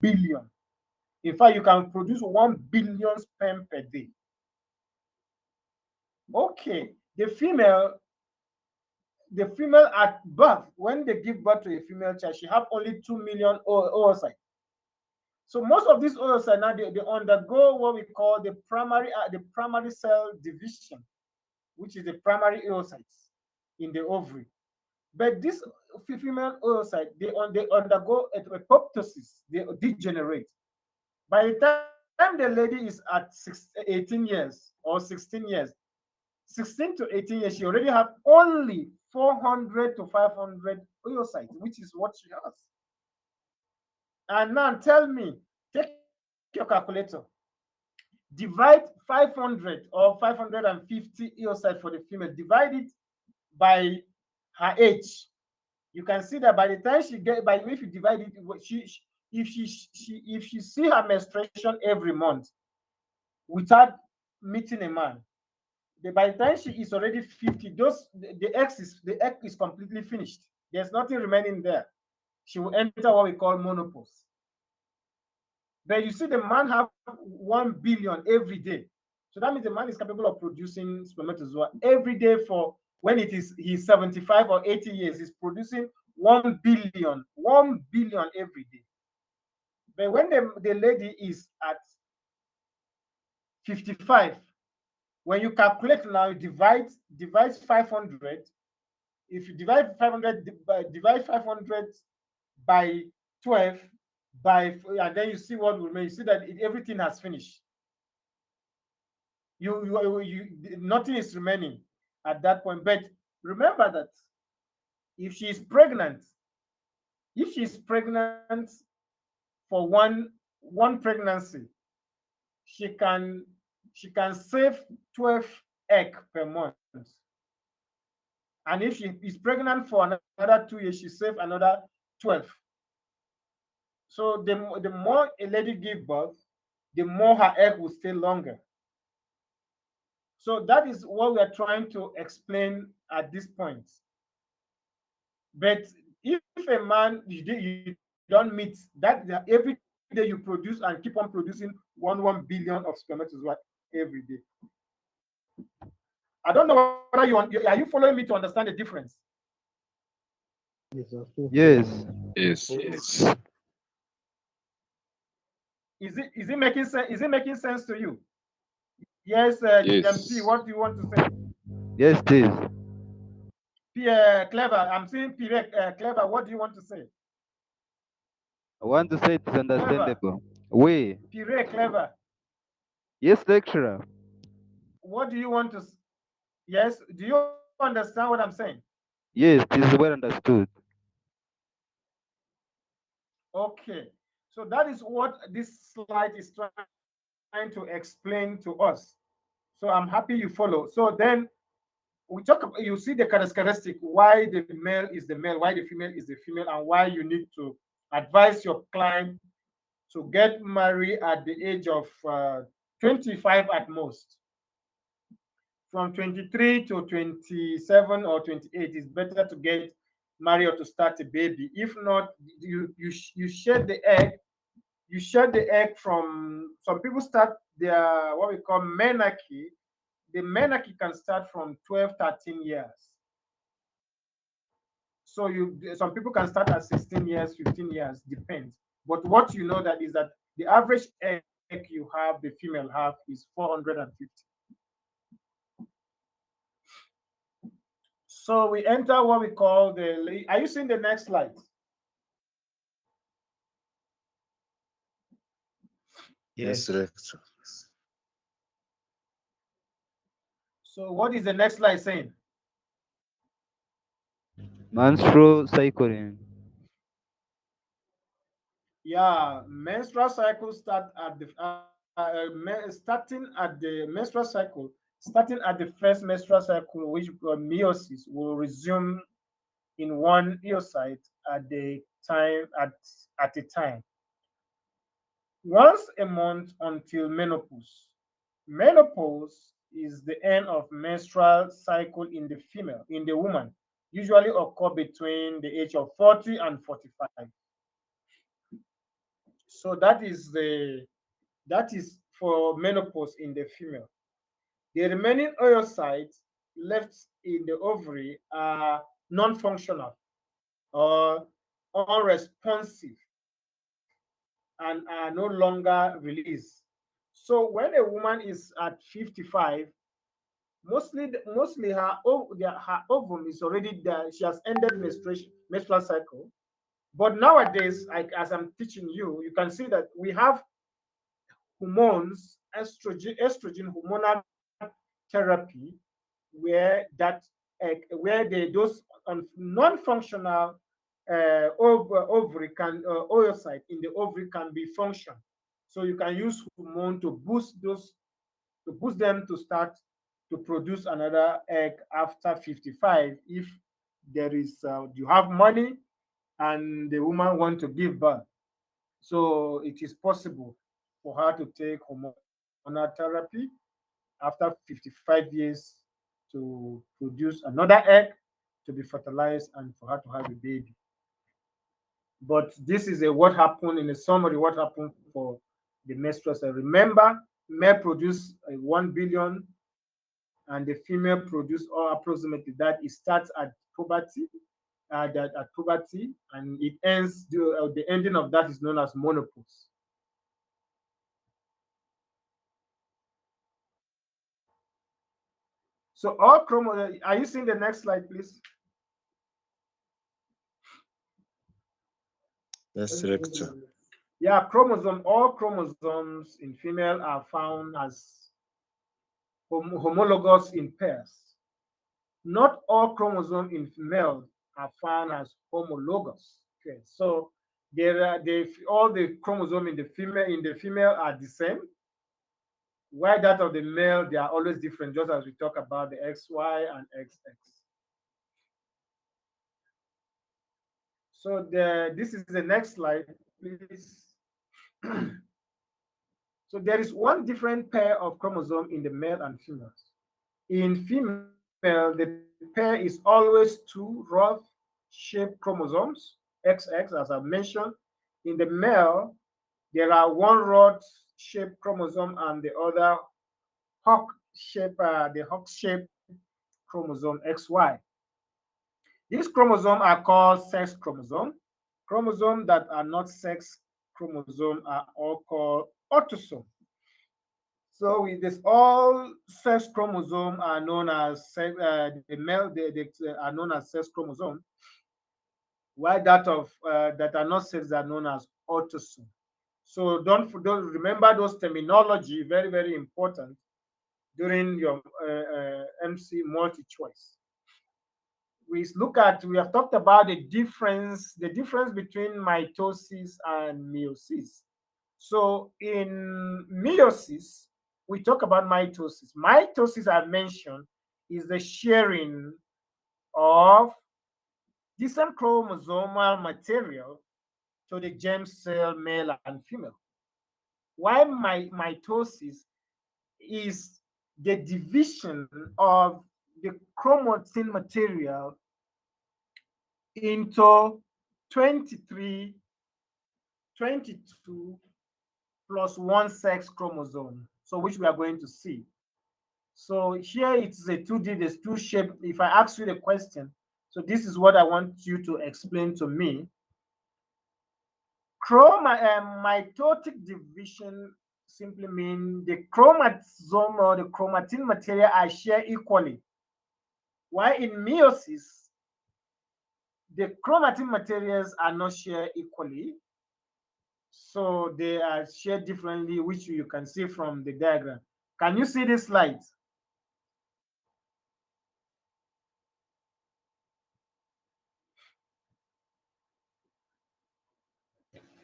billion. In fact, you can produce 1 billion sperm per day. Okay, the female at birth, when they give birth to a female child, she have only 2 million oocytes. So most of these oocytes now they undergo what we call the primary cell division, which is the primary oocytes in the ovary. But this female oocyte, they undergo apoptosis, they degenerate. By the time the lady is at 18 years or 16 years, 16 to 18 years, she already have only 400 to 500 oocytes, which is what she has. And now tell me, take your calculator, divide 500 or 550 oocytes for the female, divide it by her age. You can see that by the time she get, by if you divide it, if she see her menstruation every month without meeting a man, by the time she is already 50, the egg is completely finished. There's nothing remaining there. She will enter what we call menopause. But you see, the man have 1 billion every day. So that means the man is capable of producing spermatozoa every day for when he's 75 or 80 years. He's producing 1 billion every day. But when the lady is at 55, when you calculate now, you divide 500. If you divide 500 by 12 and then you see what will remain. You see that everything has finished. Nothing is remaining at that point. But remember that if she is pregnant, for one pregnancy, she can save 12 egg per month. And if she is pregnant for another 2 years, she save another 12. So the more a lady give birth, the more her egg will stay longer. So that is what we are trying to explain at this point. But if a man you don't meet that every day you produce and keep on producing one billion of spermatozoa every day. I don't know whether are you following me to understand the difference? Yes, I'm still Yes. following. Yes, yes. Is it making sense? Is it making sense to you? Yes, MP, Yes. what do you want to say? Yes, it is. Clever, I'm saying Clever, what do you want to say? I want to say it's Clever, understandable. We. Clever, Yes, lecturer. what do you want to? Yes, do you understand what I'm saying? Yes, this is well understood. Okay, so that is what this slide is trying to explain to us. So I'm happy you follow. So then you see the characteristic why the male is the male, why the female is the female, and why you need to advise your client to get married at the age of 25 at most. From 23 to 27 or 28 is better to get married or to start a baby. If not, you shed the egg. You shed the egg from some people start their what we call menarche. The menarche can start from 12, 13 years. So some people can start at 16 years, 15 years, depends. But what you know that is that the average egg you have, the female have, is 450. So we enter what we call the. Are you seeing the next slide? Yes, Yes. lecture. So what is the next slide saying? Menstrual cycling. Yeah, menstrual cycle starting at the menstrual cycle, starting at the first menstrual cycle, which meiosis will resume in one oocyte at the time at a time, once a month until menopause. Menopause is the end of menstrual cycle in the woman, usually occur between the age of 40 and 45. So that is for menopause in the female. The remaining oocytes left in the ovary are non-functional or unresponsive and are no longer released. So when a woman is at 55, mostly her ovum is already there. She has ended menstrual cycle. But nowadays, as I'm teaching you, you can see that we have hormones, estrogen hormonal therapy, where those non-functional ovary can oocyte in the ovary can be function. So you can use hormone to boost them to start to produce another egg after 55 if there is you have money and the woman want to give birth. So it is possible for her to take hormonal therapy after 55 years to produce another egg to be fertilized and for her to have a baby. But this is what happened in a summary, what happened for the menstrual cycle. Remember, male produce 1 billion and the female produce or approximately that. It starts at puberty, and it ends, the ending of that is known as menopause. So all chromosomes, are you seeing the next slide, please? Yes, lecture. Yeah, all chromosomes in female are found as homologous in pairs. Not all chromosomes in male are found as homologous. Okay, so all the chromosomes in the female are the same, while that of the male they are always different, just as we talk about the XY and XX. So this is the next slide, please. So there is one different pair of chromosome in the male and females. In female, the pair is always two rod-shaped chromosomes, XX, as I mentioned. In the male, there are one rod-shaped chromosome and the other hawk-shaped chromosome XY. These chromosomes are called sex chromosome. Chromosomes that are not sex chromosome are all called autosome. So with this, all sex chromosome are known as the male. They are known as sex chromosome, while that are not sex are known as autosome. So don't remember those terminology. Very very important during your MC multi choice. We have talked about the difference between mitosis and meiosis. So in meiosis, we talk about mitosis. Mitosis, I mentioned, is the sharing of different chromosomal material to the germ cell, male and female. While mitosis is the division of the chromatin material into 23, 22 plus one sex chromosome, so which we are going to see. So here it's a 2D, there's two shape. If I ask you the question, so this is what I want you to explain to me. Mitotic division simply means the chromosome or the chromatin material are shared equally, while in meiosis, the chromatin materials are not shared equally. So they are shared differently, which you can see from the diagram. Can you see this slide?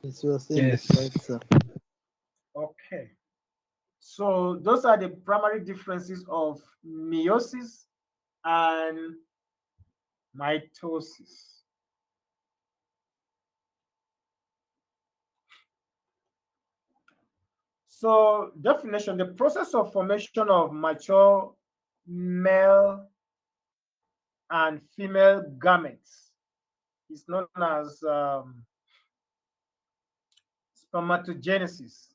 Yes, you are seeing the Yes. slide, sir. Okay. So those are the primary differences of meiosis and mitosis. So definition, the process of formation of mature male and female gametes is known as Gametogenesis.